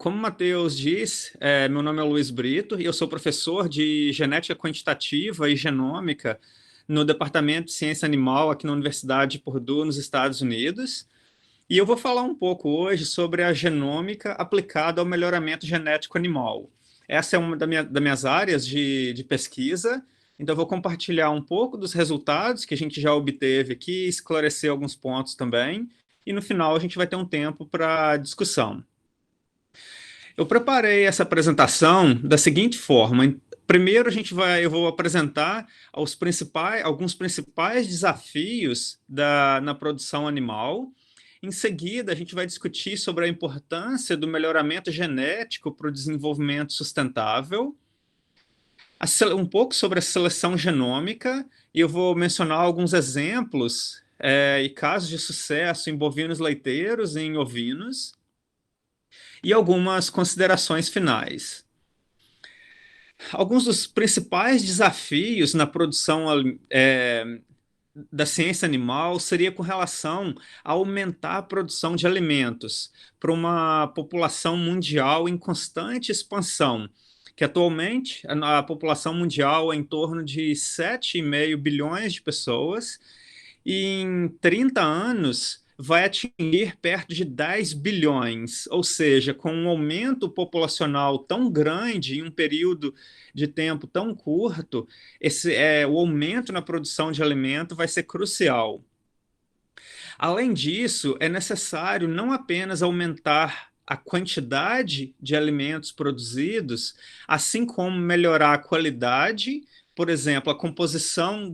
Como o Matheus disse, meu nome é Luiz Brito e eu sou professor de genética quantitativa e genômica no Departamento de Ciência Animal aqui na Universidade de Purdue, nos Estados Unidos. E eu vou falar um pouco hoje sobre a genômica aplicada ao melhoramento genético animal. Essa é uma das minhas áreas de pesquisa, então eu vou compartilhar um pouco dos resultados que a gente já obteve aqui, esclarecer alguns pontos também, e no final a gente vai ter um tempo para discussão. Eu preparei essa apresentação da seguinte forma. Primeiro, eu vou apresentar alguns principais desafios na produção animal. Em seguida, a gente vai discutir sobre a importância do melhoramento genético para o desenvolvimento sustentável, um pouco sobre a seleção genômica, e eu vou mencionar alguns exemplos e casos de sucesso em bovinos leiteiros e em ovinos, e algumas considerações finais. Alguns dos principais desafios na produção da ciência animal seria com relação a aumentar a produção de alimentos para uma população mundial em constante expansão, que atualmente a população mundial é em torno de 7,5 bilhões de pessoas, e em 30 anos vai atingir perto de 10 bilhões, ou seja, com um aumento populacional tão grande em um período de tempo tão curto, o aumento na produção de alimento vai ser crucial. Além disso, é necessário não apenas aumentar a quantidade de alimentos produzidos, assim como melhorar a qualidade, por exemplo, a composição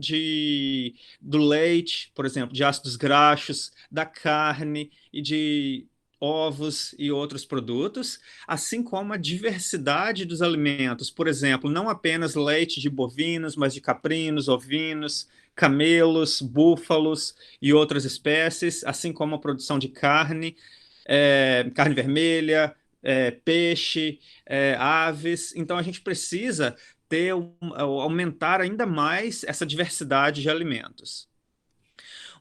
do leite, por exemplo, de ácidos graxos, da carne e de ovos e outros produtos, assim como a diversidade dos alimentos, por exemplo, não apenas leite de bovinos, mas de caprinos, ovinos, camelos, búfalos e outras espécies, assim como a produção de carne, carne vermelha, peixe, aves. Então a gente precisa aumentar ainda mais essa diversidade de alimentos.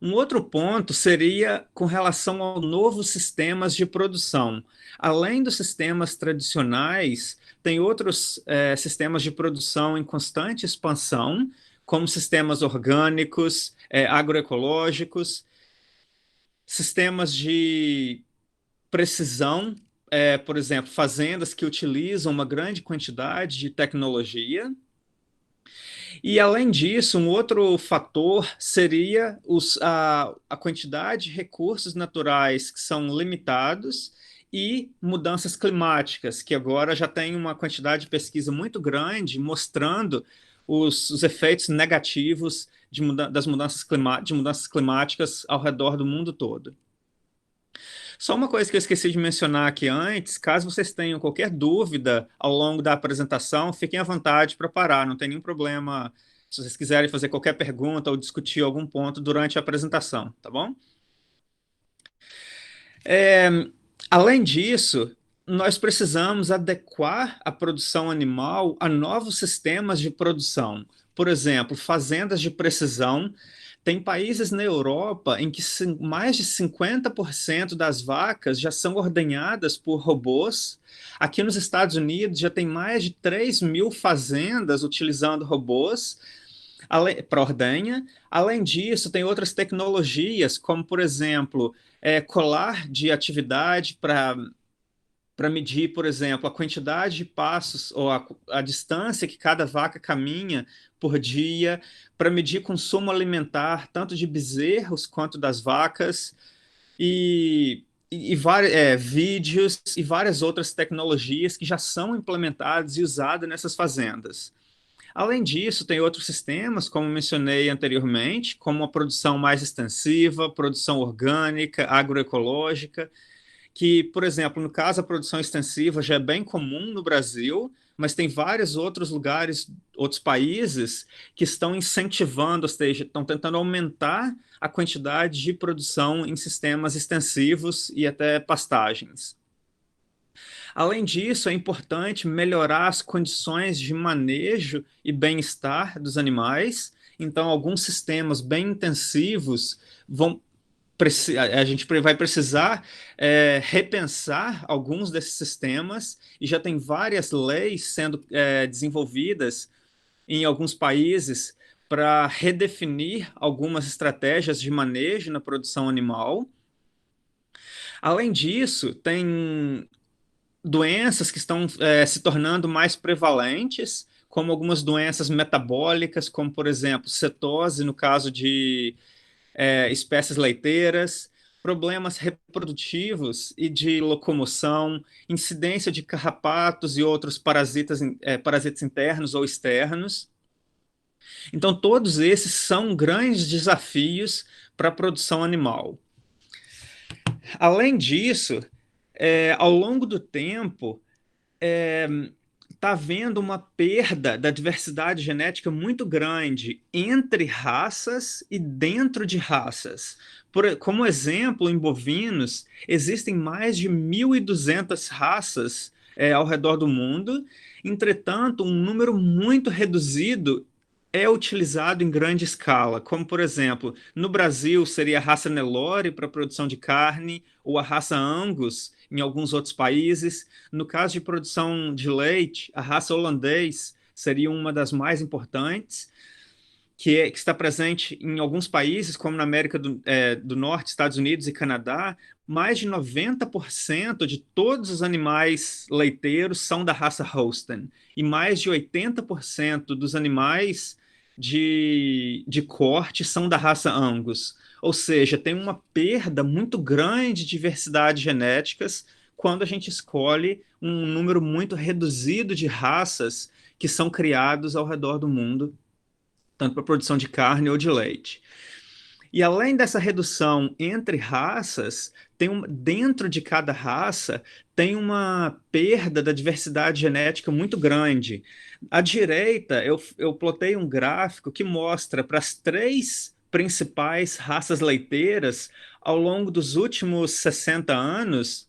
Um outro ponto seria com relação aos novos sistemas de produção. Além dos sistemas tradicionais, tem outros sistemas de produção em constante expansão, como sistemas orgânicos, agroecológicos, sistemas de precisão, por exemplo, fazendas que utilizam uma grande quantidade de tecnologia. E, além disso, um outro fator seria a quantidade de recursos naturais que são limitados e mudanças climáticas, que agora já tem uma quantidade de pesquisa muito grande mostrando os efeitos negativos das mudanças climáticas ao redor do mundo todo. Só uma coisa que eu esqueci de mencionar aqui antes, caso vocês tenham qualquer dúvida ao longo da apresentação, fiquem à vontade para parar, não tem nenhum problema se vocês quiserem fazer qualquer pergunta ou discutir algum ponto durante a apresentação, tá bom? Além disso, nós precisamos adequar a produção animal a novos sistemas de produção. Por exemplo, fazendas de precisão. Tem países na Europa em que mais de 50% das vacas já são ordenhadas por robôs. Aqui nos Estados Unidos já tem mais de 3.000 fazendas utilizando robôs para ordenha. Além disso, tem outras tecnologias, como, por exemplo, colar de atividade para medir, por exemplo, a quantidade de passos ou a distância que cada vaca caminha por dia, para medir consumo alimentar, tanto de bezerros quanto das vacas, vídeos e várias outras tecnologias que já são implementadas e usadas nessas fazendas. Além disso, tem outros sistemas, como mencionei anteriormente, como a produção mais extensiva, produção orgânica, agroecológica, que, por exemplo, no caso, a produção extensiva já é bem comum no Brasil, mas tem vários outros lugares, outros países, que estão incentivando, ou seja, estão tentando aumentar a quantidade de produção em sistemas extensivos e até pastagens. Além disso, é importante melhorar as condições de manejo e bem-estar dos animais. Então, alguns sistemas bem intensivos vão a gente vai precisar repensar alguns desses sistemas, e já tem várias leis sendo desenvolvidas em alguns países para redefinir algumas estratégias de manejo na produção animal. Além disso, tem doenças que estão se tornando mais prevalentes, como algumas doenças metabólicas, como, por exemplo, cetose, no caso de espécies leiteiras, problemas reprodutivos e de locomoção, incidência de carrapatos e outros parasitas internos ou externos. Então, todos esses são grandes desafios para a produção animal. Além disso, ao longo do tempo, está havendo uma perda da diversidade genética muito grande entre raças e dentro de raças. Como exemplo, em bovinos, existem mais de 1.200 raças ao redor do mundo. Entretanto, um número muito reduzido é utilizado em grande escala, como, por exemplo, no Brasil seria a raça Nelore para produção de carne, ou a raça Angus em alguns outros países. No caso de produção de leite, a raça holandês seria uma das mais importantes, que está presente em alguns países, como na América do Norte, Estados Unidos e Canadá. Mais de 90% de todos os animais leiteiros são da raça Holstein, e mais de 80% dos animais de corte são da raça Angus. Ou seja, tem uma perda muito grande de diversidade genéticas quando a gente escolhe um número muito reduzido de raças que são criados ao redor do mundo, tanto para produção de carne ou de leite. E além dessa redução entre raças, dentro de cada raça tem uma perda da diversidade genética muito grande. À direita, eu plotei um gráfico que mostra para as 3 principais raças leiteiras, ao longo dos últimos 60 anos,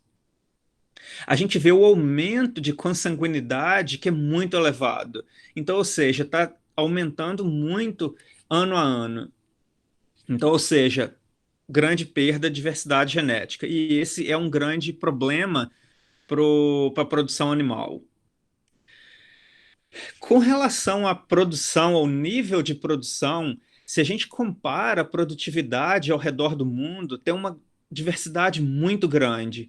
a gente vê o aumento de consanguinidade que é muito elevado. Então, ou seja, está aumentando muito ano a ano. Então, ou seja, grande perda de diversidade genética. E esse é um grande problema para a produção animal. Com relação à produção, ao nível de produção, se a gente compara a produtividade ao redor do mundo, tem uma diversidade muito grande.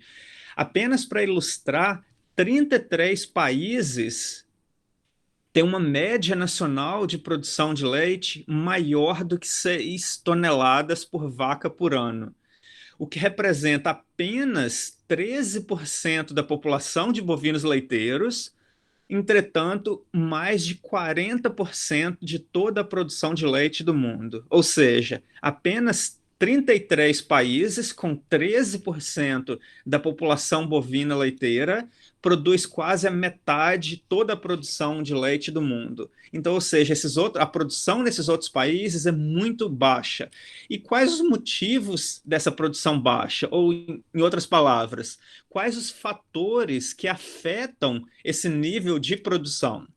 Apenas para ilustrar, 33 países têm uma média nacional de produção de leite maior do que 6 toneladas por vaca por ano, o que representa apenas 13% da população de bovinos leiteiros. Entretanto, mais de 40% de toda a produção de leite do mundo. Ou seja, apenas 33 países, com 13% da população bovina leiteira, produz quase a metade de toda a produção de leite do mundo. Então, ou seja, a produção nesses outros países é muito baixa. E quais os motivos dessa produção baixa? Ou, em outras palavras, quais os fatores que afetam esse nível de produção?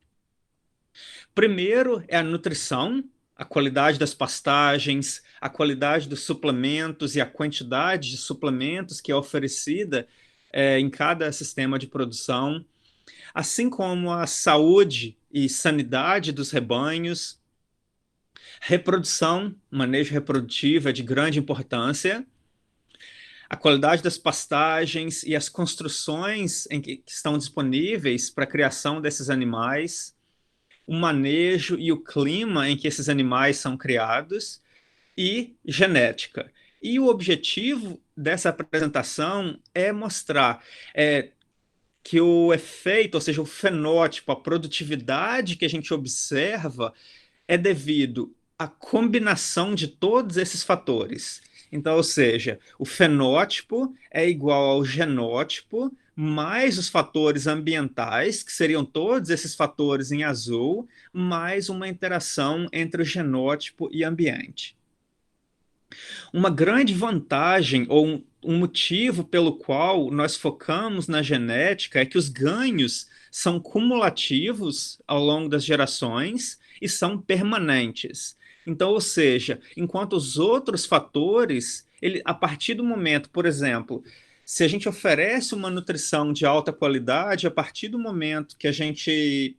Primeiro é a nutrição, a qualidade das pastagens, a qualidade dos suplementos e a quantidade de suplementos que é oferecida em cada sistema de produção, assim como a saúde e sanidade dos rebanhos. Reprodução, manejo reprodutivo é de grande importância. A qualidade das pastagens e as construções que estão disponíveis para a criação desses animais, o manejo e o clima em que esses animais são criados, e genética. E o objetivo dessa apresentação é mostrar que o efeito, ou seja, o fenótipo, a produtividade que a gente observa é devido à combinação de todos esses fatores. Então, ou seja, o fenótipo é igual ao genótipo, mais os fatores ambientais, que seriam todos esses fatores em azul, mais uma interação entre o genótipo e ambiente. Uma grande vantagem, ou um motivo pelo qual nós focamos na genética, é que os ganhos são cumulativos ao longo das gerações e são permanentes. Então, ou seja, enquanto os outros fatores a partir do momento, por exemplo, se a gente oferece uma nutrição de alta qualidade, a partir do momento que a gente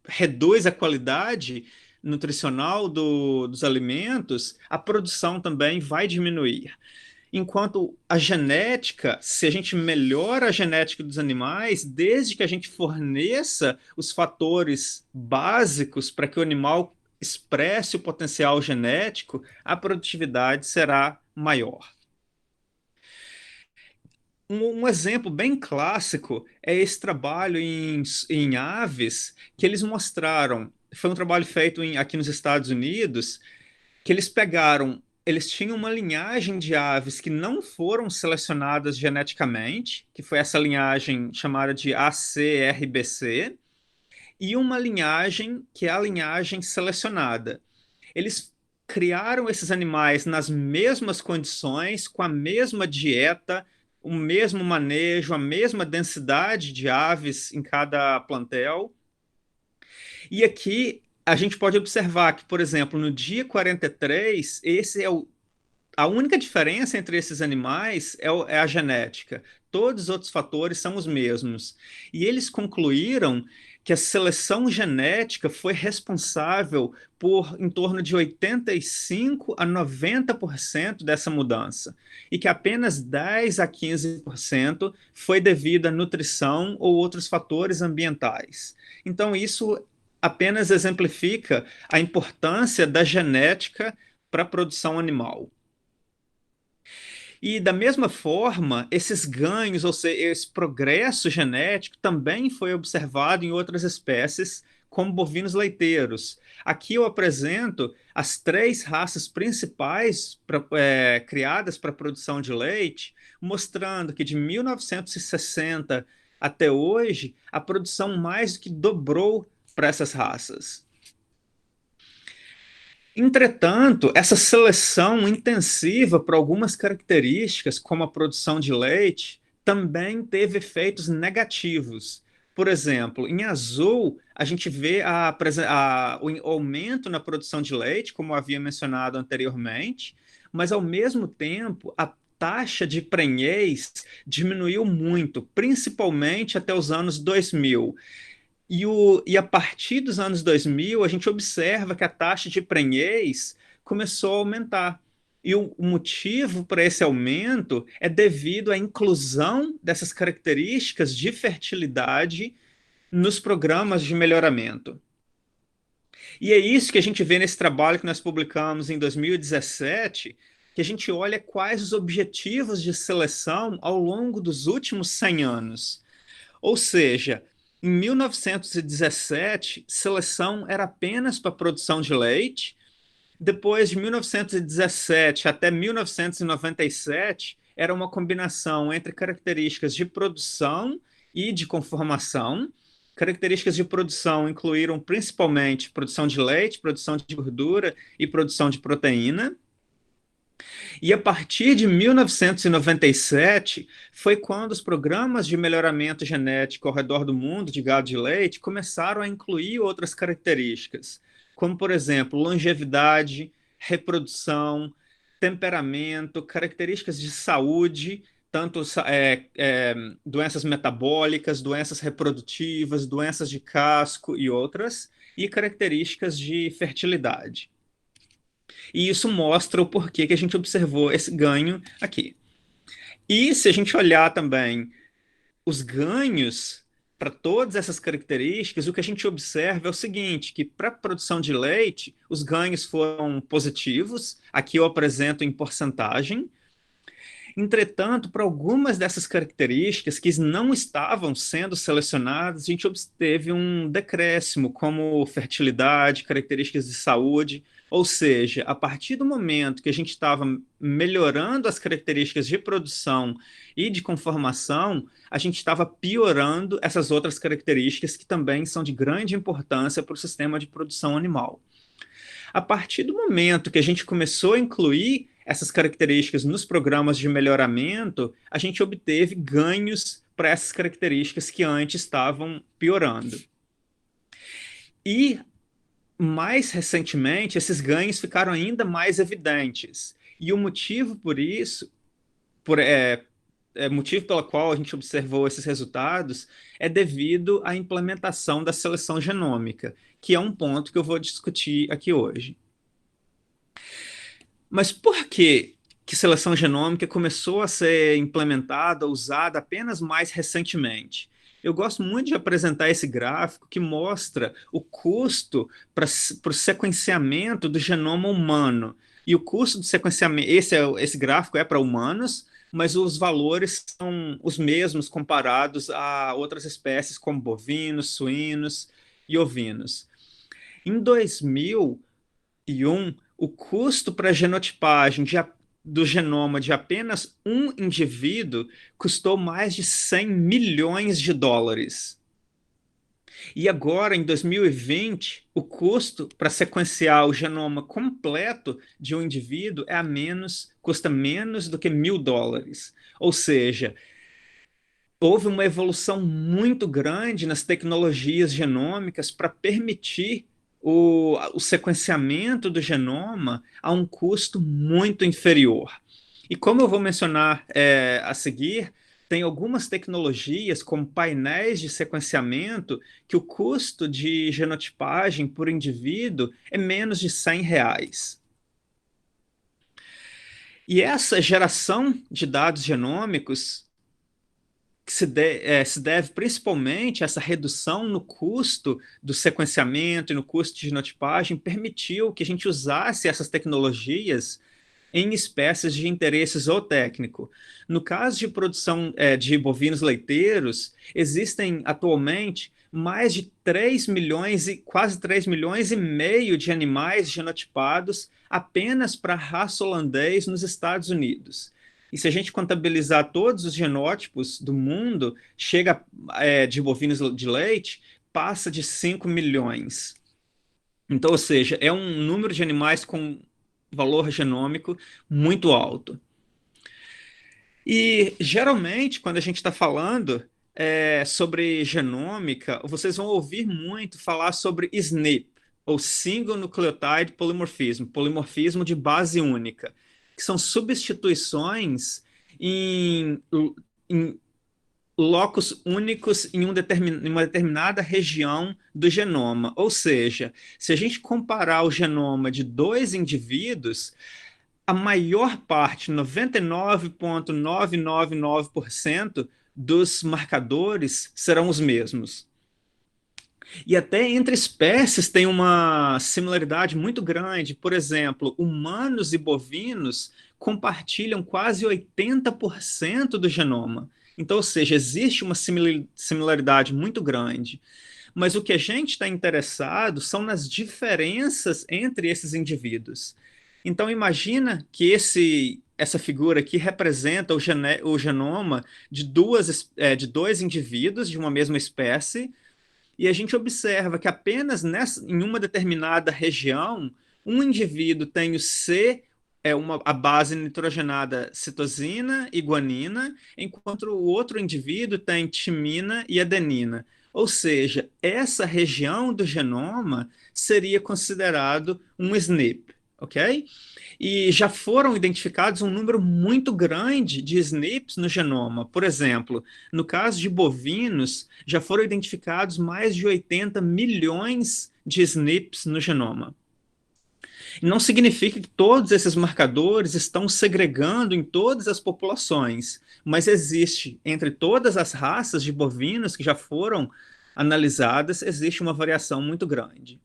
reduz a qualidade nutricional dos alimentos, a produção também vai diminuir. Enquanto a genética, se a gente melhora a genética dos animais, desde que a gente forneça os fatores básicos para que o animal expresse o potencial genético, a produtividade será maior. Um exemplo bem clássico é esse trabalho em aves que eles mostraram. Foi um trabalho feito aqui nos Estados Unidos, que eles tinham uma linhagem de aves que não foram selecionadas geneticamente, que foi essa linhagem chamada de ACRBC, e uma linhagem que é a linhagem selecionada. Eles criaram esses animais nas mesmas condições, com a mesma dieta, o mesmo manejo, a mesma densidade de aves em cada plantel. E aqui a gente pode observar que, por exemplo, no dia 43, a única diferença entre esses animais é a genética. Todos os outros fatores são os mesmos. E eles concluíram que a seleção genética foi responsável por em torno de 85 a 90% dessa mudança, e que apenas 10 a 15% foi devido à nutrição ou outros fatores ambientais. Então, isso apenas exemplifica a importância da genética para a produção animal. E da mesma forma, esses ganhos, ou seja, esse progresso genético também foi observado em outras espécies, como bovinos leiteiros. Aqui eu apresento as 3 raças principais criadas para a produção de leite, mostrando que de 1960 até hoje, a produção mais do que dobrou para essas raças. Entretanto, essa seleção intensiva para algumas características, como a produção de leite, também teve efeitos negativos. Por exemplo, em azul, a gente vê o aumento na produção de leite, como eu havia mencionado anteriormente, mas, ao mesmo tempo, a taxa de prenhez diminuiu muito, principalmente até os anos 2000. E a partir dos anos 2000, a gente observa que a taxa de prenhez começou a aumentar. E o motivo para esse aumento é devido à inclusão dessas características de fertilidade nos programas de melhoramento. E é isso que a gente vê nesse trabalho que nós publicamos em 2017, que a gente olha quais os objetivos de seleção ao longo dos últimos 100 anos. Ou seja, em 1917, seleção era apenas para produção de leite. Depois de 1917 até 1997, era uma combinação entre características de produção e de conformação. Características de produção incluíram principalmente produção de leite, produção de gordura e produção de proteína. E a partir de 1997 foi quando os programas de melhoramento genético ao redor do mundo de gado de leite começaram a incluir outras características, como, por exemplo, longevidade, reprodução, temperamento, características de saúde, tanto doenças metabólicas, doenças reprodutivas, doenças de casco e outras, e características de fertilidade. E isso mostra o porquê que a gente observou esse ganho aqui. E se a gente olhar também os ganhos para todas essas características, o que a gente observa é o seguinte, que para a produção de leite, os ganhos foram positivos, aqui eu apresento em porcentagem. Entretanto, para algumas dessas características que não estavam sendo selecionadas, a gente obteve um decréscimo, como fertilidade, características de saúde. Ou seja, a partir do momento que a gente estava melhorando as características de produção e de conformação, a gente estava piorando essas outras características que também são de grande importância para o sistema de produção animal. A partir do momento que a gente começou a incluir essas características nos programas de melhoramento, a gente obteve ganhos para essas características que antes estavam piorando. E, mais recentemente, esses ganhos ficaram ainda mais evidentes. E o motivo por isso, motivo pelo qual a gente observou esses resultados é devido à implementação da seleção genômica, que é um ponto que eu vou discutir aqui hoje. Mas por que seleção genômica começou a ser implementada, usada apenas mais recentemente? Eu gosto muito de apresentar esse gráfico que mostra o custo para o sequenciamento do genoma humano. E o custo do sequenciamento, esse gráfico é para humanos, mas os valores são os mesmos comparados a outras espécies como bovinos, suínos e ovinos. Em 2001, o custo para a genotipagem do genoma de apenas um indivíduo custou mais de 100 milhões de dólares. E agora, em 2020, o custo para sequenciar o genoma completo de um indivíduo custa menos do que $1.000. Ou seja, houve uma evolução muito grande nas tecnologias genômicas para permitir o sequenciamento do genoma a um custo muito inferior. E como eu vou mencionar a seguir, tem algumas tecnologias, como painéis de sequenciamento, que o custo de genotipagem por indivíduo é menos de R$ 100. E essa geração de dados genômicos que se deve principalmente a essa redução no custo do sequenciamento e no custo de genotipagem, permitiu que a gente usasse essas tecnologias em espécies de interesse zootécnico. No caso de produção de bovinos leiteiros, existem atualmente mais de 3 milhões e quase 3 milhões e meio de animais genotipados apenas para a raça holandês nos Estados Unidos. E se a gente contabilizar todos os genótipos do mundo, chega de bovinos de leite, passa de 5 milhões. Então, ou seja, é um número de animais com valor genômico muito alto. E, geralmente, quando a gente está falando sobre genômica, vocês vão ouvir muito falar sobre SNP, ou Single Nucleotide Polymorphism, polimorfismo de base única, que são substituições em locos únicos em uma determinada região do genoma. Ou seja, se a gente comparar o genoma de dois indivíduos, a maior parte, 99,999% dos marcadores serão os mesmos. E até entre espécies tem uma similaridade muito grande. Por exemplo, humanos e bovinos compartilham quase 80% do genoma. Então, ou seja, existe uma similaridade muito grande. Mas o que a gente está interessado são nas diferenças entre esses indivíduos. Então, imagina que essa figura aqui representa o genoma de dois indivíduos de uma mesma espécie, e a gente observa que apenas em uma determinada região, um indivíduo tem o C, a base nitrogenada citosina e guanina, enquanto o outro indivíduo tem timina e adenina. Ou seja, essa região do genoma seria considerado um SNP, ok? E já foram identificados um número muito grande de SNPs no genoma. Por exemplo, no caso de bovinos, já foram identificados mais de 80 milhões de SNPs no genoma. Não significa que todos esses marcadores estão segregando em todas as populações, mas existe, entre todas as raças de bovinos que já foram analisadas, existe uma variação muito grande.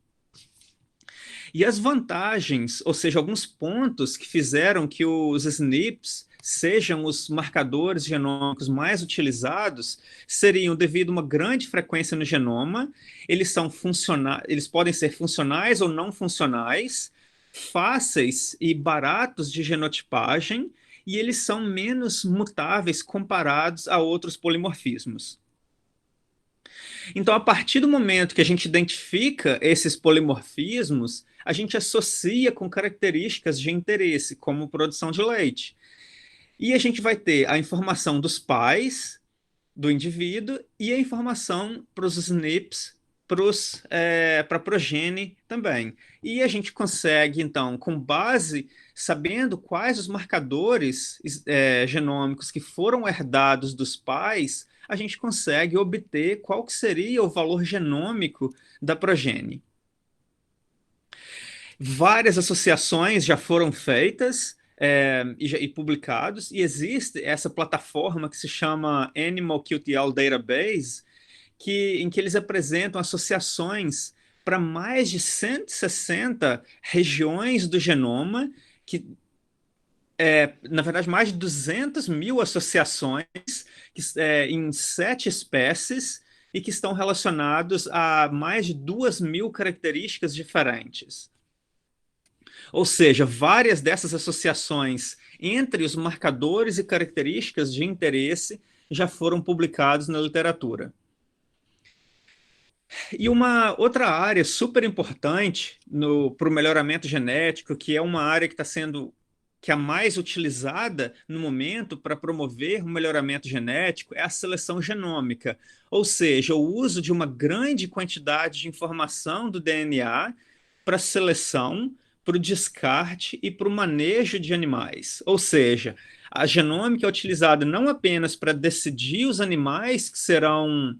E as vantagens, ou seja, alguns pontos que fizeram que os SNPs sejam os marcadores genômicos mais utilizados, seriam devido a uma grande frequência no genoma, eles podem ser funcionais ou não funcionais, fáceis e baratos de genotipagem, e eles são menos mutáveis comparados a outros polimorfismos. Então, a partir do momento que a gente identifica esses polimorfismos, a gente associa com características de interesse, como produção de leite. E a gente vai ter a informação dos pais do indivíduo e a informação para os SNPs para a progenie também. E a gente consegue, então, com base, sabendo quais os marcadores genômicos que foram herdados dos pais, a gente consegue obter qual que seria o valor genômico da progenie. Várias associações já foram feitas e publicados, e existe essa plataforma que se chama Animal QTL Database, em que eles apresentam associações para mais de 160 regiões do genoma, que na verdade, mais de 200 mil associações em 7 espécies e que estão relacionados a mais de 2.000 características diferentes. Ou seja, várias dessas associações entre os marcadores e características de interesse já foram publicados na literatura. E uma outra área super importante para o melhoramento genético, que é uma área que está sendo a mais utilizada no momento para promover o melhoramento genético, é a seleção genômica, ou seja, o uso de uma grande quantidade de informação do DNA para seleção, para o descarte e para o manejo de animais. Ou seja, a genômica é utilizada não apenas para decidir os animais que serão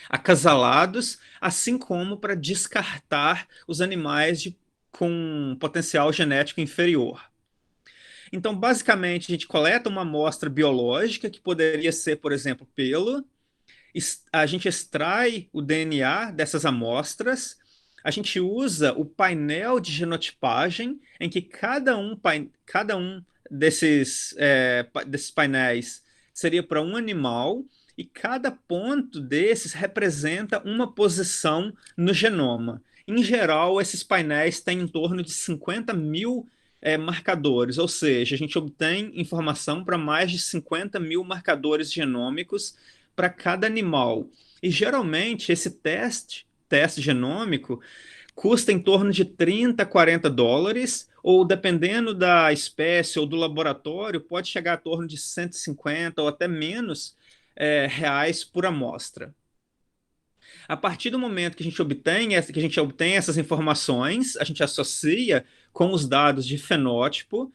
acasalados, assim como para descartar os animais com potencial genético inferior. Então, basicamente, a gente coleta uma amostra biológica, que poderia ser, por exemplo, pelo, a gente extrai o DNA dessas amostras, a gente usa o painel de genotipagem, em que cada um desses painéis seria para um animal, e cada ponto desses representa uma posição no genoma. Em geral, esses painéis têm em torno de 50 mil marcadores, ou seja, a gente obtém informação para mais de 50 mil marcadores genômicos para cada animal. E geralmente esse teste genômico custa em torno de 30 a 40 dólares, ou dependendo da espécie ou do laboratório, pode chegar a torno de 150 ou até menos reais por amostra. A partir do momento que a gente obtém essas informações, a gente associa com os dados de fenótipo,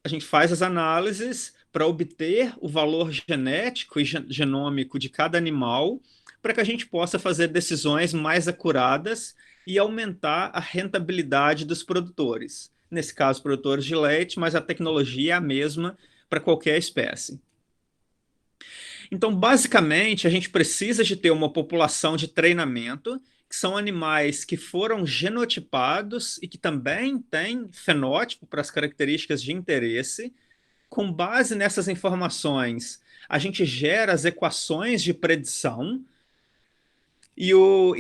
a gente faz as análises para obter o valor genético e genômico de cada animal, para que a gente possa fazer decisões mais acuradas e aumentar a rentabilidade dos produtores. Nesse caso, produtores de leite, mas a tecnologia é a mesma para qualquer espécie. Então, basicamente, a gente precisa de ter uma população de treinamento, que são animais que foram genotipados e que também têm fenótipo para as características de interesse. Com base nessas informações, a gente gera as equações de predição e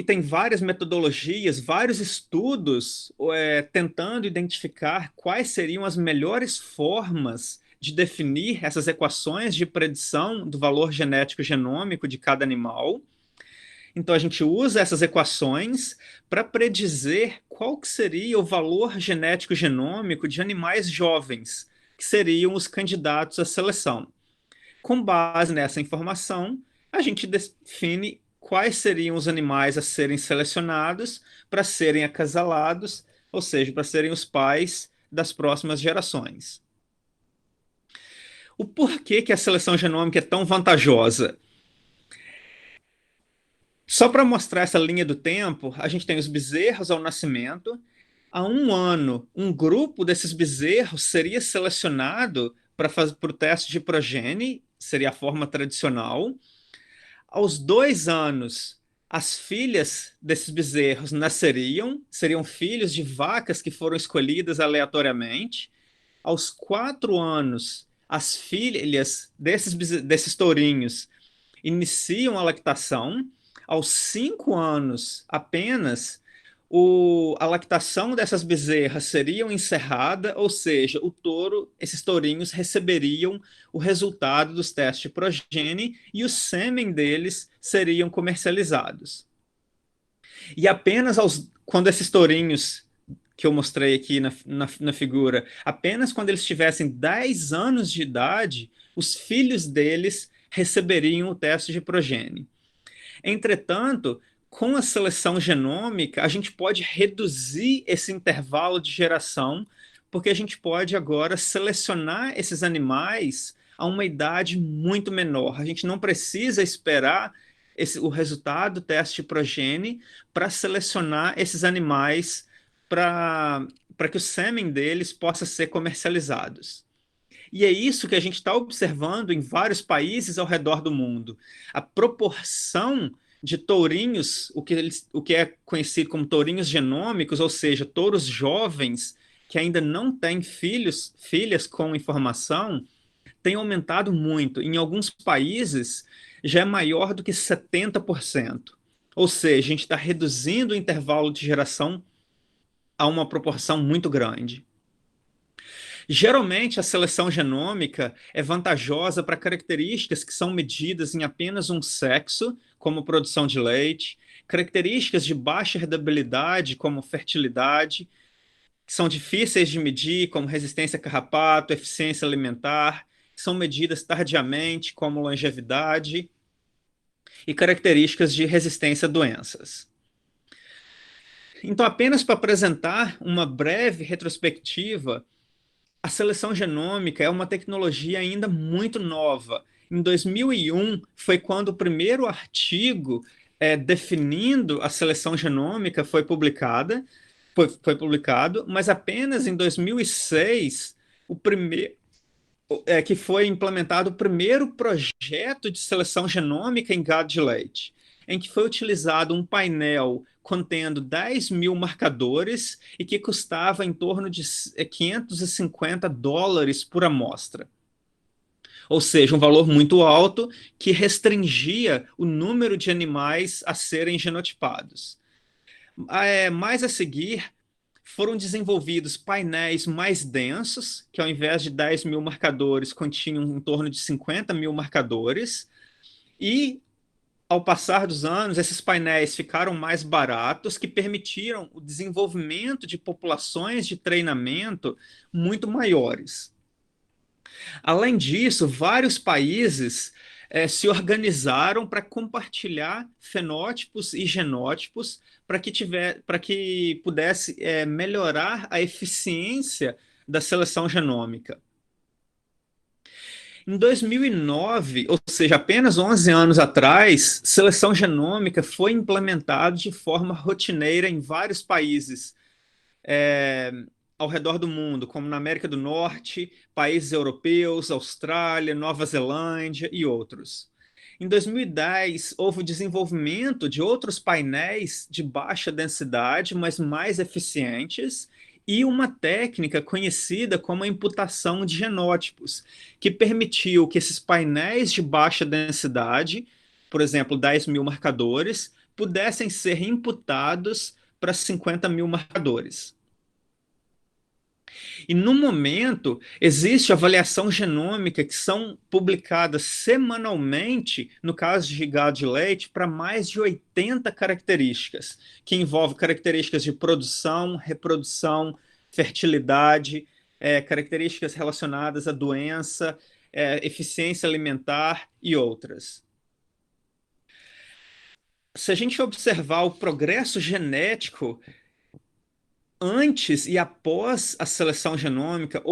tem várias metodologias, vários estudos tentando identificar quais seriam as melhores formas de definir essas equações de predição do valor genético genômico de cada animal. Então, a gente usa essas equações para predizer qual que seria o valor genético genômico de animais jovens, que seriam os candidatos à seleção. Com base nessa informação, a gente define quais seriam os animais a serem selecionados para serem acasalados, ou seja, para serem os pais das próximas gerações. O porquê que a seleção genômica é tão vantajosa? Só para mostrar essa linha do tempo, a gente tem os bezerros ao nascimento. Há um ano, um grupo desses bezerros seria selecionado para o teste de progenie, seria a forma tradicional. Aos 2 anos, as filhas desses bezerros seriam filhos de vacas que foram escolhidas aleatoriamente. Aos 4 anos, as filhas desses tourinhos iniciam a lactação. Aos 5 anos apenas, a lactação dessas bezerras seria encerrada, ou seja, esses tourinhos receberiam o resultado dos testes de progenie e o sêmen deles seriam comercializados. E apenas quando esses tourinhos que eu mostrei aqui na figura, apenas quando eles tivessem 10 anos de idade, os filhos deles receberiam o teste de progenie. Entretanto, com a seleção genômica, a gente pode reduzir esse intervalo de geração, porque a gente pode agora selecionar esses animais a uma idade muito menor. A gente não precisa esperar o resultado do teste de progenie para selecionar esses animais para que o sêmen deles possa ser comercializados. E é isso que a gente está observando em vários países ao redor do mundo. A proporção de tourinhos, o que é conhecido como tourinhos genômicos, ou seja, touros jovens que ainda não têm filhas com informação, tem aumentado muito. Em alguns países já é maior do que 70%. Ou seja, a gente está reduzindo o intervalo de geração a uma proporção muito grande. Geralmente, a seleção genômica é vantajosa para características que são medidas em apenas um sexo, como produção de leite, características de baixa heredabilidade, como fertilidade, que são difíceis de medir, como resistência a carrapato, eficiência alimentar, que são medidas tardiamente, como longevidade, e características de resistência a doenças. Então, apenas para apresentar uma breve retrospectiva, a seleção genômica é uma tecnologia ainda muito nova. Em 2001 foi quando o primeiro artigo definindo a seleção genômica foi publicado, mas apenas em 2006 o primeiro que foi implementado o primeiro projeto de seleção genômica em gado de leite, em que foi utilizado um painel contendo 10 mil marcadores e que custava em torno de $550 por amostra. Ou seja, um valor muito alto que restringia o número de animais a serem genotipados. Mais a seguir, foram desenvolvidos painéis mais densos, que ao invés de 10 mil marcadores, continham em torno de 50 mil marcadores, e ao passar dos anos, esses painéis ficaram mais baratos, que permitiram o desenvolvimento de populações de treinamento muito maiores. Além disso, vários países se organizaram para compartilhar fenótipos e genótipos para que pudesse melhorar a eficiência da seleção genômica. Em 2009, ou seja, apenas 11 anos atrás, seleção genômica foi implementada de forma rotineira em vários países ao redor do mundo, como na América do Norte, países europeus, Austrália, Nova Zelândia e outros. Em 2010, houve o desenvolvimento de outros painéis de baixa densidade, mas mais eficientes, e uma técnica conhecida como a imputação de genótipos, que permitiu que esses painéis de baixa densidade, por exemplo, 10 mil marcadores, pudessem ser imputados para 50 mil marcadores. E no momento, existe avaliação genômica que são publicadas semanalmente, no caso de gado de leite, para mais de 80 características, que envolvem características de produção, reprodução, fertilidade, características relacionadas à doença, eficiência alimentar e outras. Se a gente observar o progresso genético antes e após a seleção genômica,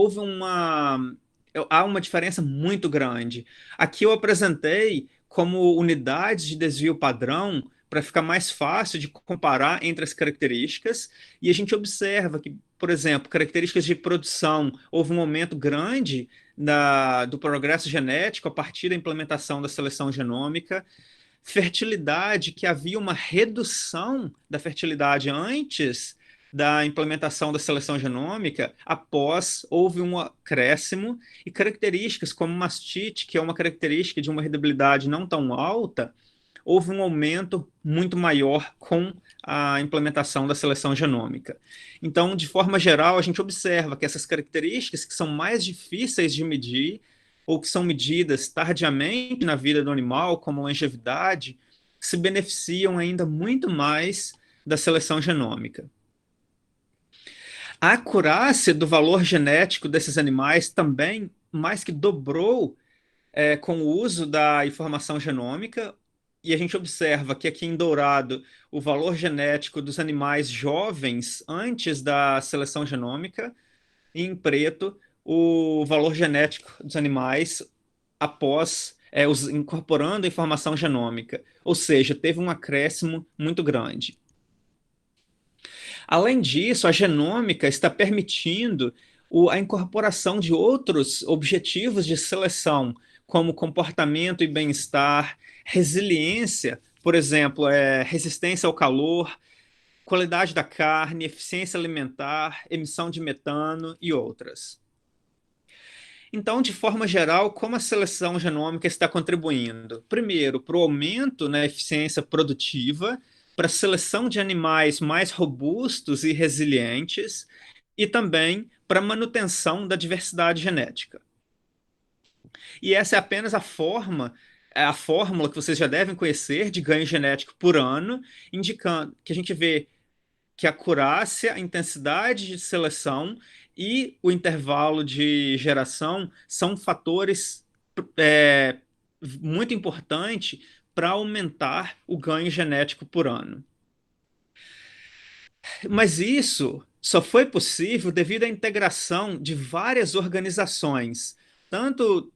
há uma diferença muito grande. Aqui eu apresentei como unidades de desvio padrão para ficar mais fácil de comparar entre as características, e a gente observa que, por exemplo, características de produção, houve um aumento grande do progresso genético a partir da implementação da seleção genômica. Fertilidade, que havia uma redução da fertilidade antes da implementação da seleção genômica, após houve um acréscimo, e características como mastite, que é uma característica de uma heredabilidade não tão alta, houve um aumento muito maior com a implementação da seleção genômica. Então, de forma geral, a gente observa que essas características que são mais difíceis de medir, ou que são medidas tardiamente na vida do animal, como longevidade, se beneficiam ainda muito mais da seleção genômica. A acurácia do valor genético desses animais também mais que dobrou com o uso da informação genômica. e a gente observa que aqui em dourado o valor genético dos animais jovens antes da seleção genômica, e em preto o valor genético dos animais após incorporando a informação genômica, ou seja, teve um acréscimo muito grande. Além disso, a genômica está permitindo a incorporação de outros objetivos de seleção, como comportamento e bem-estar, resiliência, por exemplo, resistência ao calor, qualidade da carne, eficiência alimentar, emissão de metano e outras. Então, de forma geral, como a seleção genômica está contribuindo? Primeiro, para o aumento na eficiência produtiva, para a seleção de animais mais robustos e resilientes, e também para a manutenção da diversidade genética. E essa é apenas a fórmula que vocês já devem conhecer de ganho genético por ano, indicando que a gente vê que a acurácia, a intensidade de seleção e o intervalo de geração são fatores é, muito importantes para aumentar o ganho genético por ano. Mas isso só foi possível devido à integração de várias organizações, tanto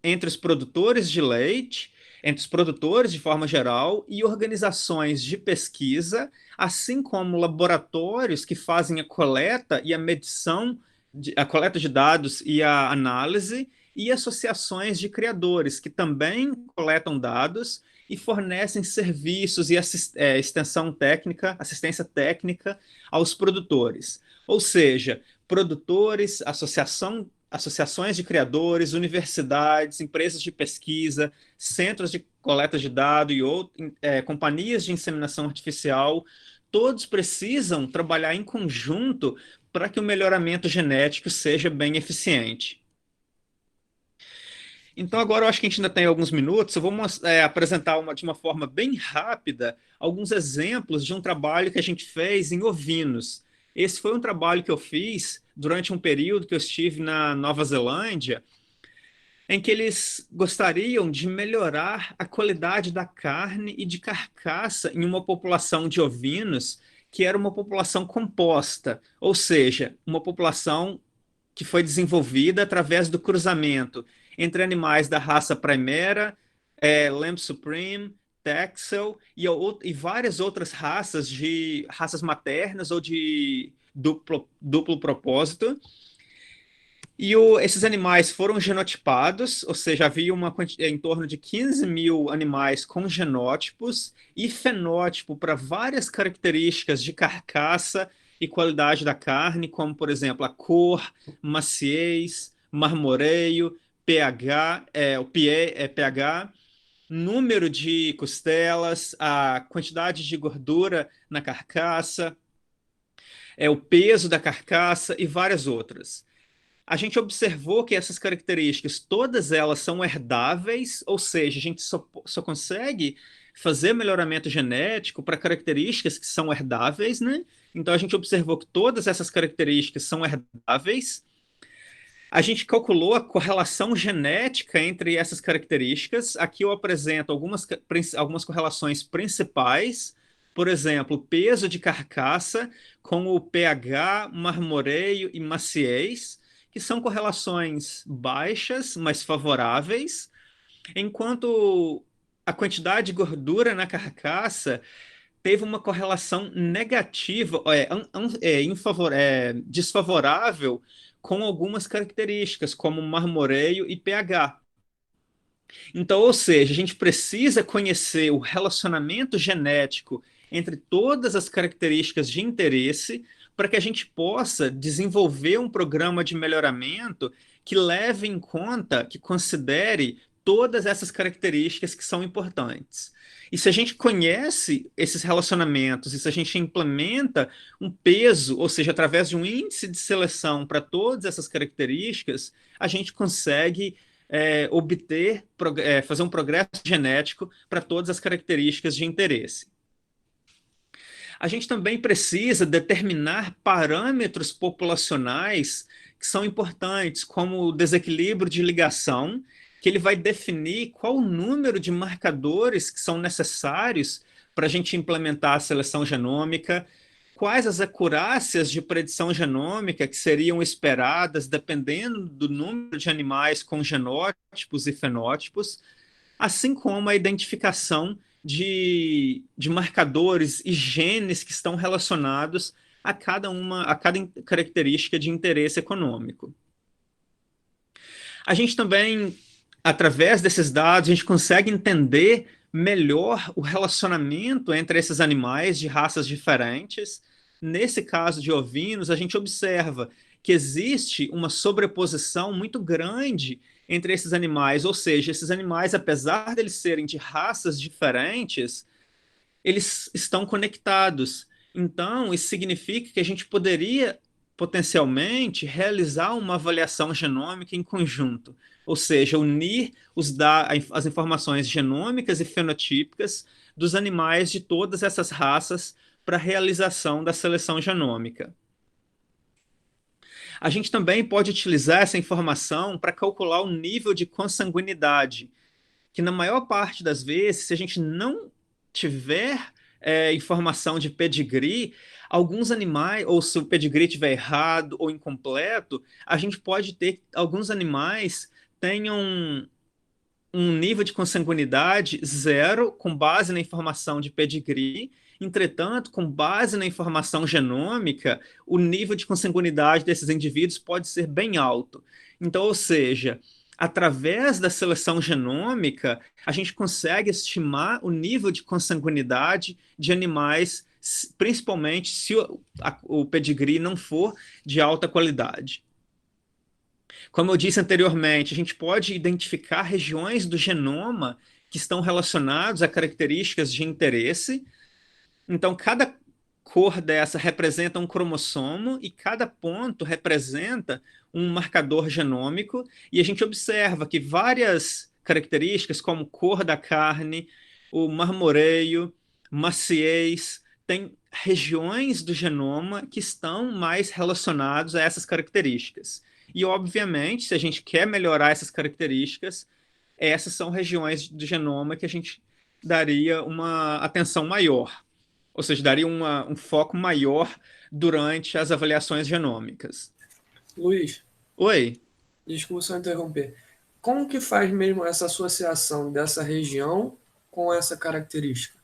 entre os produtores de leite, entre os produtores de forma geral e organizações de pesquisa, assim como laboratórios que fazem a coleta e a medição, a coleta de dados e a análise, e associações de criadores que também coletam dados e fornecem serviços e extensão técnica, assistência técnica aos produtores. Ou seja, produtores, associações de criadores, universidades, empresas de pesquisa, centros de coleta de dados e companhias de inseminação artificial, todos precisam trabalhar em conjunto para que o melhoramento genético seja bem eficiente. Então, agora eu acho que a gente ainda tem alguns minutos. Eu vou apresentar de uma forma bem rápida alguns exemplos de um trabalho que a gente fez em ovinos. Esse foi um trabalho que eu fiz durante um período que eu estive na Nova Zelândia, em que eles gostariam de melhorar a qualidade da carne e de carcaça em uma população de ovinos que era uma população composta, ou seja, uma população que foi desenvolvida através do cruzamento entre animais da raça Primera, Lamb Supreme, Texel e várias outras raças maternas ou de duplo propósito. E esses animais foram genotipados, ou seja, havia em torno de 15 mil animais com genótipos e fenótipo para várias características de carcaça e qualidade da carne, como, por exemplo, a cor, maciez, marmoreio, pH, pH, número de costelas, a quantidade de gordura na carcaça, o peso da carcaça e várias outras. A gente observou que essas características, todas elas são herdáveis, ou seja, a gente só consegue fazer melhoramento genético para características que são herdáveis, né? Então a gente observou que todas essas características são herdáveis. A gente calculou a correlação genética entre essas características. Aqui eu apresento algumas correlações principais. Por exemplo, peso de carcaça com o pH, marmoreio e maciez, que são correlações baixas, mas favoráveis, enquanto a quantidade de gordura na carcaça teve uma correlação negativa, desfavorável com algumas características, como marmoreio e pH. Então, ou seja, a gente precisa conhecer o relacionamento genético entre todas as características de interesse para que a gente possa desenvolver um programa de melhoramento que leve em conta, que considere todas essas características que são importantes. E se a gente conhece esses relacionamentos, e se a gente implementa um peso, ou seja, através de um índice de seleção para todas essas características, a gente consegue fazer um progresso genético para todas as características de interesse. A gente também precisa determinar parâmetros populacionais que são importantes, como o desequilíbrio de ligação, que ele vai definir qual o número de marcadores que são necessários para a gente implementar a seleção genômica, quais as acurácias de predição genômica que seriam esperadas dependendo do número de animais com genótipos e fenótipos, assim como a identificação de marcadores e genes que estão relacionados a cada característica de interesse econômico. A gente também, através desses dados, a gente consegue entender melhor o relacionamento entre esses animais de raças diferentes. Nesse caso de ovinos, a gente observa que existe uma sobreposição muito grande entre esses animais, ou seja, esses animais, apesar de eles serem de raças diferentes, eles estão conectados. Então, isso significa que a gente poderia potencialmente realizar uma avaliação genômica em conjunto, ou seja, unir as informações genômicas e fenotípicas dos animais de todas essas raças para a realização da seleção genômica. A gente também pode utilizar essa informação para calcular o nível de consanguinidade, que na maior parte das vezes, se a gente não tiver informação de pedigree, alguns animais, ou se o pedigree estiver errado ou incompleto, a gente pode ter alguns animais tenham um nível de consanguinidade zero com base na informação de pedigree. Entretanto, com base na informação genômica, o nível de consanguinidade desses indivíduos pode ser bem alto. Então, ou seja, através da seleção genômica, a gente consegue estimar o nível de consanguinidade de animais, principalmente se o pedigree não for de alta qualidade. Como eu disse anteriormente, a gente pode identificar regiões do genoma que estão relacionadas a características de interesse. Então, cada cor dessa representa um cromossomo e cada ponto representa um marcador genômico. E a gente observa que várias características, como cor da carne, o marmoreio, maciez, tem regiões do genoma que estão mais relacionados a essas características. E, obviamente, se a gente quer melhorar essas características, essas são regiões do genoma que a gente daria uma atenção maior, ou seja, daria um foco maior durante as avaliações genômicas. Luiz, Oi. desculpa só interromper. Como que faz mesmo essa associação dessa região com essa característica?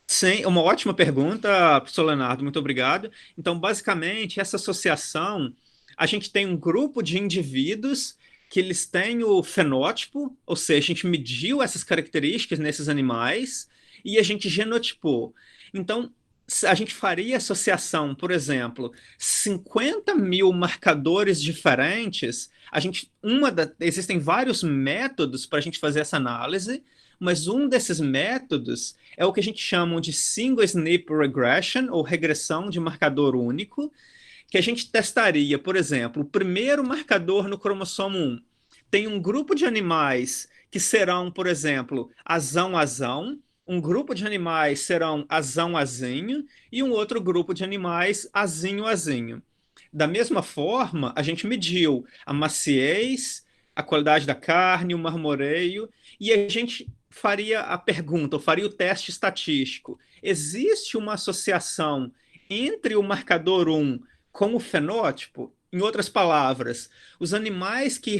Sim, uma ótima pergunta, professor Leonardo, muito obrigado. Então, basicamente, essa associação, a gente tem um grupo de indivíduos que eles têm o fenótipo, ou seja, a gente mediu essas características nesses animais e a gente genotipou. Então, a gente faria associação, por exemplo, 50 mil marcadores diferentes. Existem vários métodos para a gente fazer essa análise, mas um desses métodos é o que a gente chama de single SNP regression, ou regressão de marcador único, que a gente testaria, por exemplo, o primeiro marcador no cromossomo 1. Tem um grupo de animais que serão, por exemplo, azão-azão, um grupo de animais serão azão-azinho e um outro grupo de animais azinho-azinho. Da mesma forma, a gente mediu a maciez, a qualidade da carne, o marmoreio, e a gente faria a pergunta, ou faria o teste estatístico. Existe uma associação entre o marcador 1 com o fenótipo? Em outras palavras, os animais que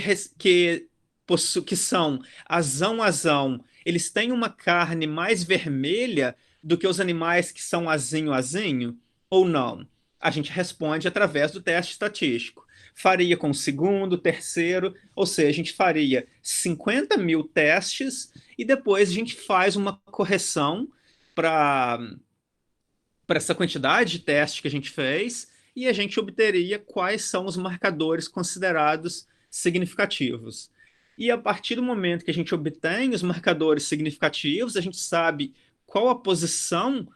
são azão-azão, eles têm uma carne mais vermelha do que os animais que são azinho-azinho? Ou não? A gente responde através do teste estatístico. Faria com o segundo, terceiro, ou seja, a gente faria 50 mil testes e depois a gente faz uma correção para essa quantidade de testes que a gente fez e a gente obteria quais são os marcadores considerados significativos. E a partir do momento que a gente obtém os marcadores significativos, a gente sabe qual a posição,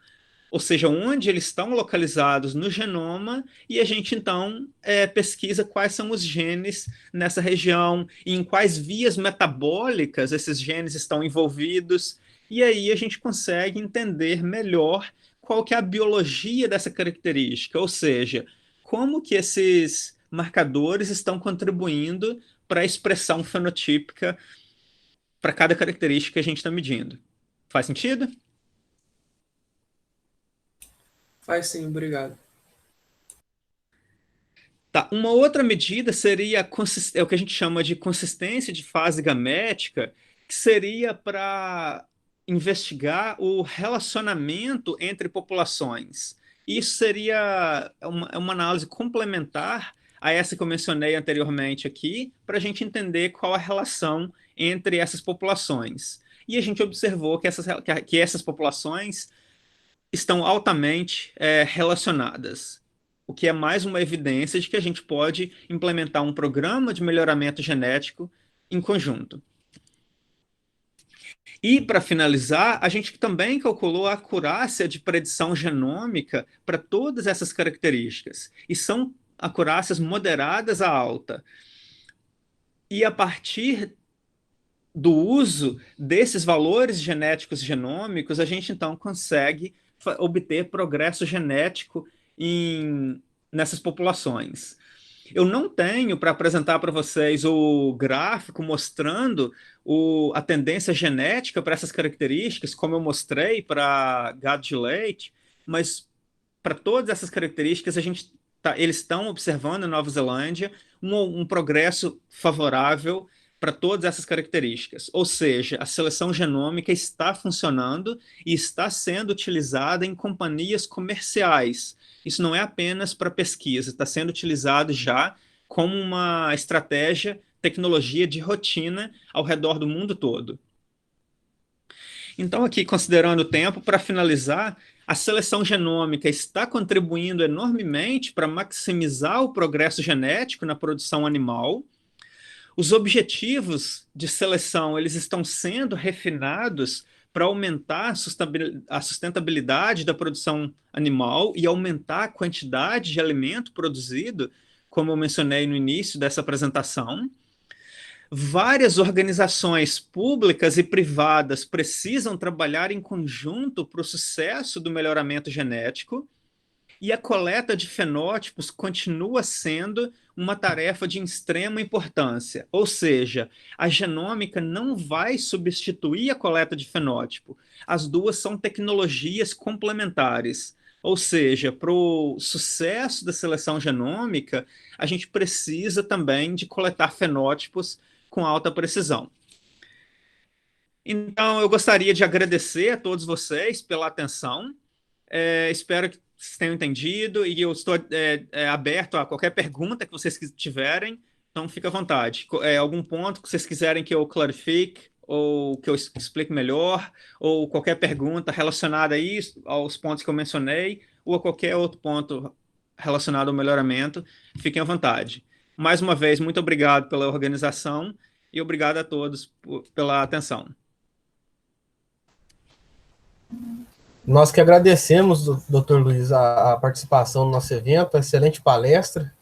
ou seja, onde eles estão localizados no genoma, e a gente então pesquisa quais são os genes nessa região e em quais vias metabólicas esses genes estão envolvidos, e aí a gente consegue entender melhor qual que é a biologia dessa característica, ou seja, como que esses marcadores estão contribuindo para a expressão fenotípica para cada característica que a gente está medindo. Faz sentido? Faz sim, obrigado. Tá. Uma outra medida seria o que a gente chama de consistência de fase gamética, que seria para investigar o relacionamento entre populações. Isso seria uma análise complementar a essa que eu mencionei anteriormente aqui, para a gente entender qual a relação entre essas populações. E a gente observou que essas populações estão altamente relacionadas, o que é mais uma evidência de que a gente pode implementar um programa de melhoramento genético em conjunto. E, para finalizar, a gente também calculou a acurácia de predição genômica para todas essas características, e são acurácias moderadas a alta. E a partir do uso desses valores genéticos genômicos, a gente então consegue obter progresso genético nessas populações. Eu não tenho para apresentar para vocês o gráfico mostrando a tendência genética para essas características, como eu mostrei para gado de leite, mas para todas essas características eles estão observando na Nova Zelândia um progresso favorável para todas essas características. Ou seja, a seleção genômica está funcionando e está sendo utilizada em companhias comerciais. Isso não é apenas para pesquisa, está sendo utilizado já como uma estratégia, tecnologia de rotina ao redor do mundo todo. Então, aqui, considerando o tempo, para finalizar, a seleção genômica está contribuindo enormemente para maximizar o progresso genético na produção animal. Os objetivos de seleção eles estão sendo refinados para aumentar a sustentabilidade da produção animal e aumentar a quantidade de alimento produzido, como eu mencionei no início dessa apresentação. Várias organizações públicas e privadas precisam trabalhar em conjunto para o sucesso do melhoramento genético, e a coleta de fenótipos continua sendo uma tarefa de extrema importância. Ou seja, a genômica não vai substituir a coleta de fenótipo. As duas são tecnologias complementares. Ou seja, para o sucesso da seleção genômica, a gente precisa também de coletar fenótipos com alta precisão. Então, eu gostaria de agradecer a todos vocês pela atenção. Espero que vocês tenham entendido e eu estou aberto a qualquer pergunta que vocês tiverem, então fica à vontade. Algum ponto que vocês quiserem que eu clarifique ou que eu explique melhor, ou qualquer pergunta relacionada a isso, aos pontos que eu mencionei, ou a qualquer outro ponto relacionado ao melhoramento, fiquem à vontade. Mais uma vez, muito obrigado pela organização e obrigado a todos pela atenção. Nós que agradecemos, Dr. Luiz, a participação no nosso evento, excelente palestra.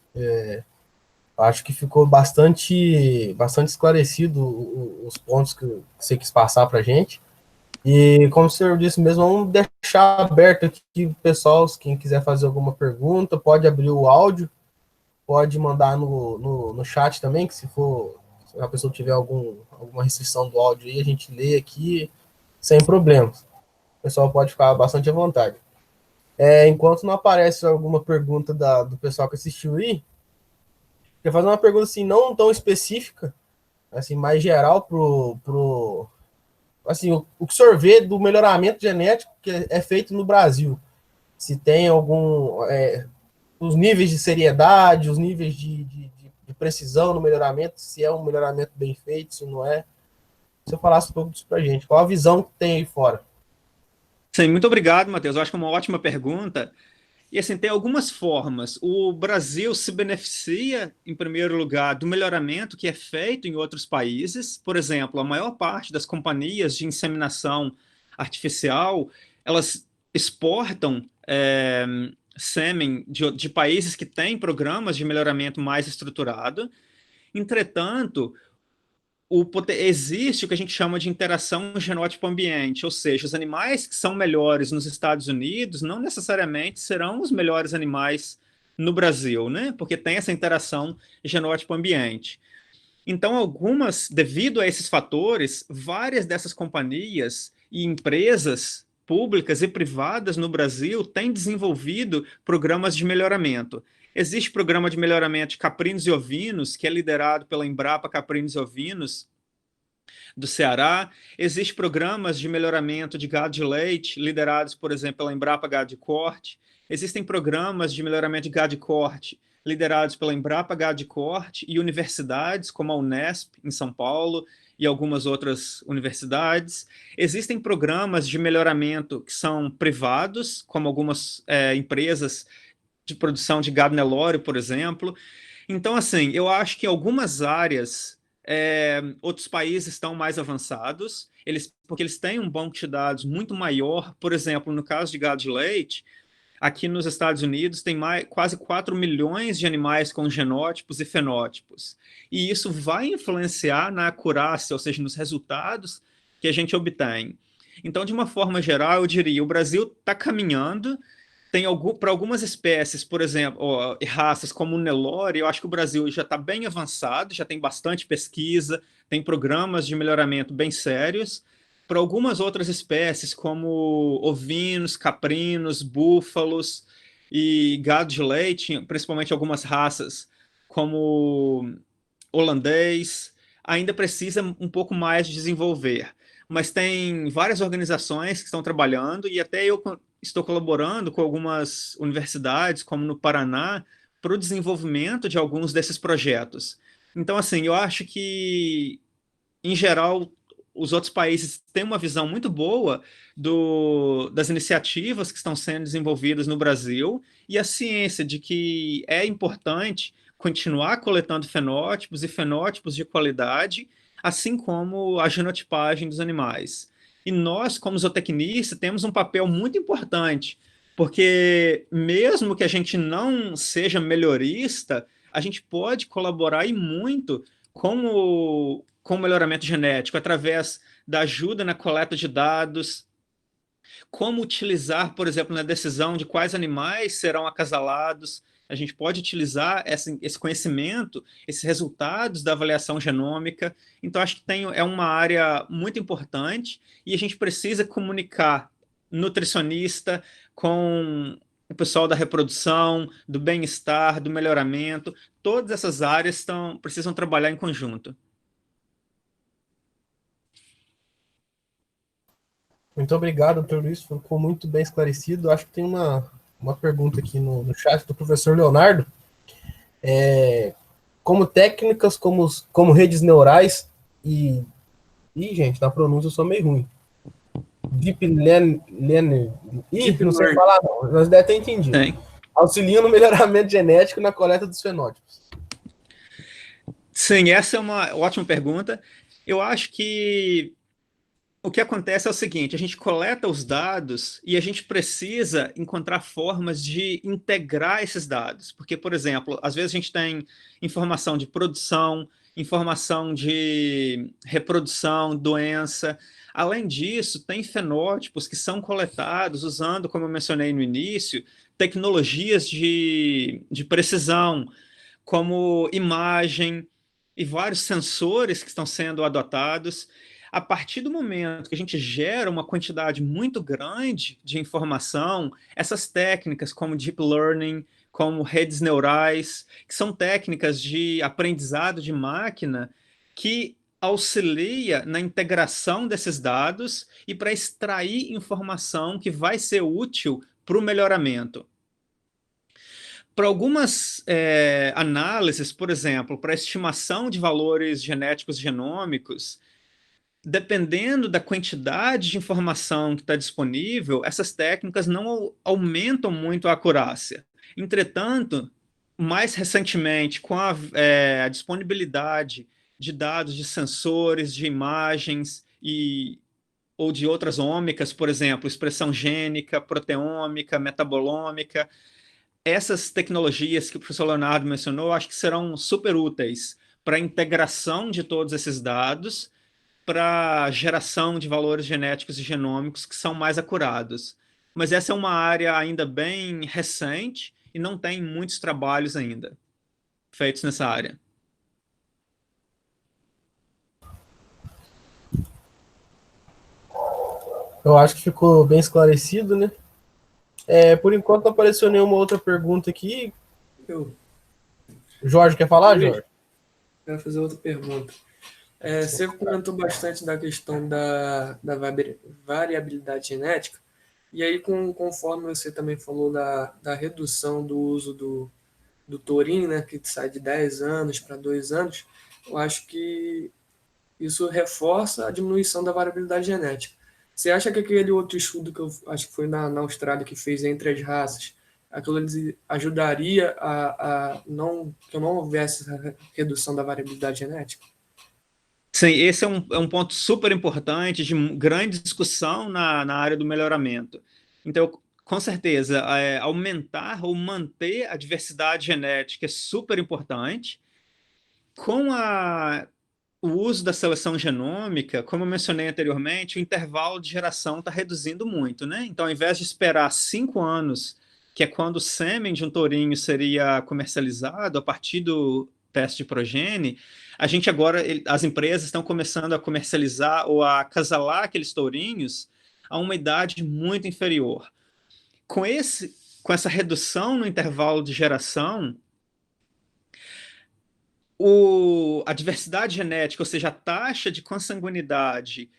Acho que ficou bastante esclarecido os pontos que você quis passar para a gente. E, como o senhor disse mesmo, vamos deixar aberto aqui o pessoal, quem quiser fazer alguma pergunta, pode abrir o áudio, pode mandar no chat também, que se a pessoa tiver alguma restrição do áudio aí, a gente lê aqui sem problemas. O pessoal pode ficar bastante à vontade. Enquanto não aparece alguma pergunta do pessoal que assistiu aí, quer fazer uma pergunta assim, não tão específica, assim, mais geral assim, o que o senhor vê do melhoramento genético que é feito no Brasil. Se tem os níveis de seriedade, os níveis de precisão no melhoramento, se é um melhoramento bem feito, se não é. Se eu falasse um pouco disso para a gente, qual a visão que tem aí fora? Sim, muito obrigado, Matheus. Eu acho que é uma ótima pergunta. E assim, tem algumas formas. O Brasil se beneficia, em primeiro lugar, do melhoramento que é feito em outros países. Por exemplo, a maior parte das companhias de inseminação artificial, elas exportam sêmen de países que têm programas de melhoramento mais estruturado. Entretanto, existe o que a gente chama de interação genótipo-ambiente, ou seja, os animais que são melhores nos Estados Unidos não necessariamente serão os melhores animais no Brasil, né? Porque tem essa interação genótipo-ambiente. Então, devido a esses fatores, várias dessas companhias e empresas públicas e privadas no Brasil têm desenvolvido programas de melhoramento. Existe programa de melhoramento de caprinos e ovinos, que é liderado pela Embrapa Caprinos e Ovinos, do Ceará. Existem programas de melhoramento de gado de leite, liderados, por exemplo, pela Embrapa Gado de Corte. Existem programas de melhoramento de gado de corte, liderados pela Embrapa Gado de Corte e universidades, como a Unesp, em São Paulo, e algumas outras universidades. Existem programas de melhoramento que são privados, como algumas empresas de produção de gado Nelore, por exemplo. Então, assim, eu acho que em algumas áreas outros países estão mais avançados, porque eles têm um banco de dados muito maior. Por exemplo, no caso de gado de leite, aqui nos Estados Unidos tem quase 4 milhões de animais com genótipos e fenótipos. E isso vai influenciar na acurácia, ou seja, nos resultados que a gente obtém. Então, de uma forma geral, eu diria, o Brasil está caminhando. Para algumas espécies, por exemplo, raças como o Nelore, eu acho que o Brasil já está bem avançado, já tem bastante pesquisa, tem programas de melhoramento bem sérios. Para algumas outras espécies, como ovinos, caprinos, búfalos e gado de leite, principalmente algumas raças, como holandês, ainda precisa um pouco mais de desenvolver. Mas tem várias organizações que estão trabalhando, e até eu estou colaborando com algumas universidades, como no Paraná, para o desenvolvimento de alguns desses projetos. Então, assim, eu acho que, em geral, os outros países têm uma visão muito boa das iniciativas que estão sendo desenvolvidas no Brasil, e a ciência de que é importante continuar coletando fenótipos e fenótipos de qualidade, assim como a genotipagem dos animais. E nós, como zootecnistas, temos um papel muito importante, porque mesmo que a gente não seja melhorista, a gente pode colaborar e muito com o melhoramento genético, através da ajuda na coleta de dados, como utilizar, por exemplo, na decisão de quais animais serão acasalados. A gente pode utilizar esse conhecimento, esses resultados da avaliação genômica. Então, acho que é uma área muito importante, e a gente precisa comunicar nutricionista com o pessoal da reprodução, do bem-estar, do melhoramento. Todas essas áreas precisam trabalhar em conjunto. Muito obrigado, doutor Luiz, ficou muito bem esclarecido. Acho que tem uma pergunta aqui no chat do professor Leonardo. Como técnicas, como redes neurais gente, na pronúncia eu sou meio ruim. Deep Learning. Não sei falar não, mas deve ter entendido. Auxiliam no melhoramento genético na coleta dos fenótipos. Sim, essa é uma ótima pergunta. Eu acho que o que acontece é o seguinte: a gente coleta os dados e a gente precisa encontrar formas de integrar esses dados. Porque, por exemplo, às vezes a gente tem informação de produção, informação de reprodução, doença. Além disso, tem fenótipos que são coletados usando, como eu mencionei no início, tecnologias de precisão, como imagem e vários sensores que estão sendo adotados. A partir do momento que a gente gera uma quantidade muito grande de informação, essas técnicas como Deep Learning, como redes neurais, que são técnicas de aprendizado de máquina que auxilia na integração desses dados e para extrair informação que vai ser útil para o melhoramento. Para algumas análises, por exemplo, para estimação de valores genéticos genômicos, dependendo da quantidade de informação que está disponível, essas técnicas não aumentam muito a acurácia. Entretanto, mais recentemente, com a disponibilidade de dados de sensores, de imagens ou de outras ômicas, por exemplo, expressão gênica, proteômica, metabolômica, essas tecnologias que o professor Leonardo mencionou, acho que serão super úteis para a integração de todos esses dados, para a geração de valores genéticos e genômicos que são mais acurados. Mas essa é uma área ainda bem recente, e não tem muitos trabalhos ainda feitos nessa área. Eu acho que ficou bem esclarecido, né? Por enquanto não apareceu nenhuma outra pergunta aqui. Eu Jorge, quer falar, Luiz, Jorge? quero fazer outra pergunta. Você comentou bastante da questão da variabilidade genética, e aí, conforme você também falou da redução do uso do tourinho, né, que sai de 10 anos para 2 anos, eu acho que isso reforça a diminuição da variabilidade genética. Você acha que aquele outro estudo que eu acho que foi na Austrália que fez entre as raças, aquilo ajudaria a não que não houvesse essa redução da variabilidade genética? Sim, esse é um ponto super importante, de grande discussão na área do melhoramento. Então, com certeza, aumentar ou manter a diversidade genética é super importante. Com o uso da seleção genômica, como eu mencionei anteriormente, o intervalo de geração está reduzindo muito, né? Então, ao invés de esperar 5 anos, que é quando o sêmen de um tourinho seria comercializado a partir do teste de progênie, a gente agora, as empresas estão começando a comercializar ou a acasalar aqueles tourinhos a uma idade muito inferior. Com essa redução no intervalo de geração, a diversidade genética, ou seja, a taxa de consanguinidade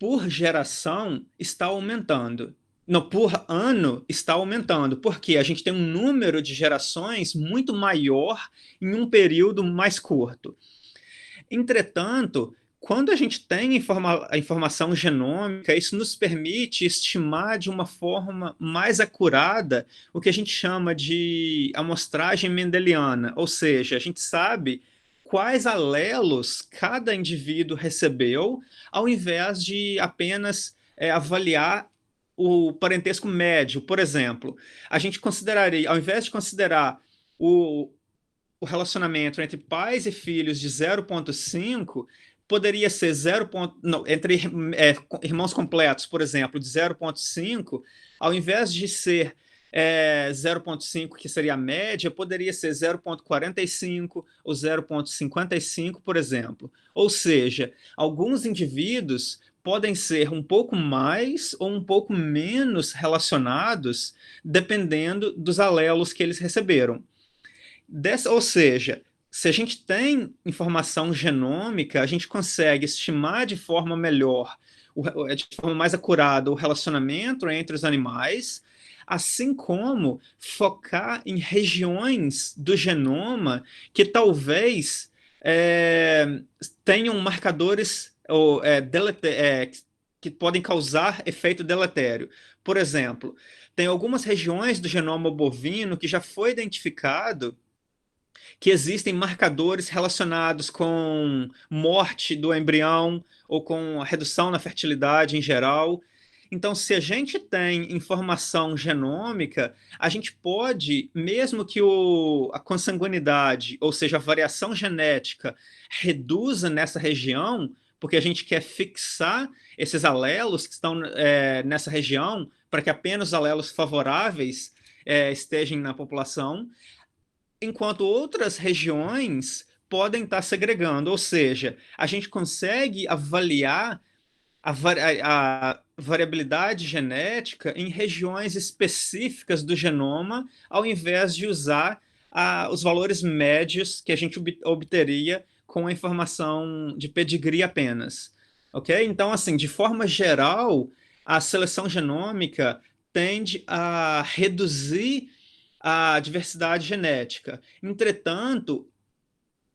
por geração está aumentando. Não, por ano está aumentando, porque a gente tem um número de gerações muito maior em um período mais curto. Entretanto, quando a gente tem a informação genômica, isso nos permite estimar de uma forma mais acurada o que a gente chama de amostragem mendeliana, ou seja, a gente sabe quais alelos cada indivíduo recebeu, ao invés de apenas avaliar o parentesco médio. Por exemplo, a gente consideraria, ao invés de considerar o relacionamento entre pais e filhos de 0,5 poderia ser 0. Não, entre irmãos completos, por exemplo, de 0,5, ao invés de ser 0,5, que seria a média, poderia ser 0,45 ou 0,55, por exemplo. Ou seja, alguns indivíduos podem ser um pouco mais ou um pouco menos relacionados, dependendo dos alelos que eles receberam. Ou seja, se a gente tem informação genômica, a gente consegue estimar de forma melhor, de forma mais acurada, o relacionamento entre os animais, assim como focar em regiões do genoma que talvez tenham marcadores que podem causar efeito deletério. Por exemplo, tem algumas regiões do genoma bovino que já foi identificado que existem marcadores relacionados com morte do embrião ou com a redução na fertilidade em geral. Então, se a gente tem informação genômica, a gente pode, mesmo que a consanguinidade, ou seja, a variação genética, reduza nessa região, porque a gente quer fixar esses alelos que estão nessa região, para que apenas os alelos favoráveis estejam na população, enquanto outras regiões podem estar segregando, ou seja, a gente consegue avaliar a variabilidade genética em regiões específicas do genoma, ao invés de usar os valores médios que a gente obteria com a informação de pedigree apenas. Ok? Então, assim, de forma geral, a seleção genômica tende a reduzir a diversidade genética. Entretanto,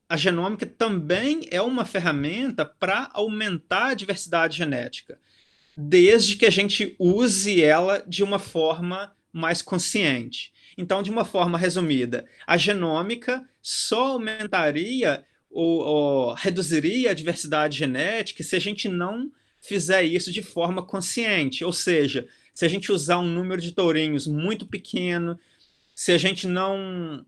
a genômica também é uma ferramenta para aumentar a diversidade genética, desde que a gente use ela de uma forma mais consciente. Então, de uma forma resumida, a genômica só aumentaria ou reduziria a diversidade genética se a gente não fizer isso de forma consciente, ou seja, se a gente usar um número de tourinhos muito pequeno, se a gente não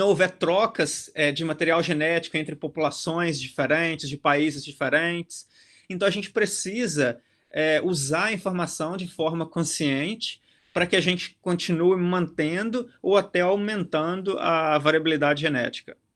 houver trocas de material genético entre populações diferentes, de países diferentes. Então, a gente precisa usar a informação de forma consciente para que a gente continue mantendo ou até aumentando a variabilidade genética.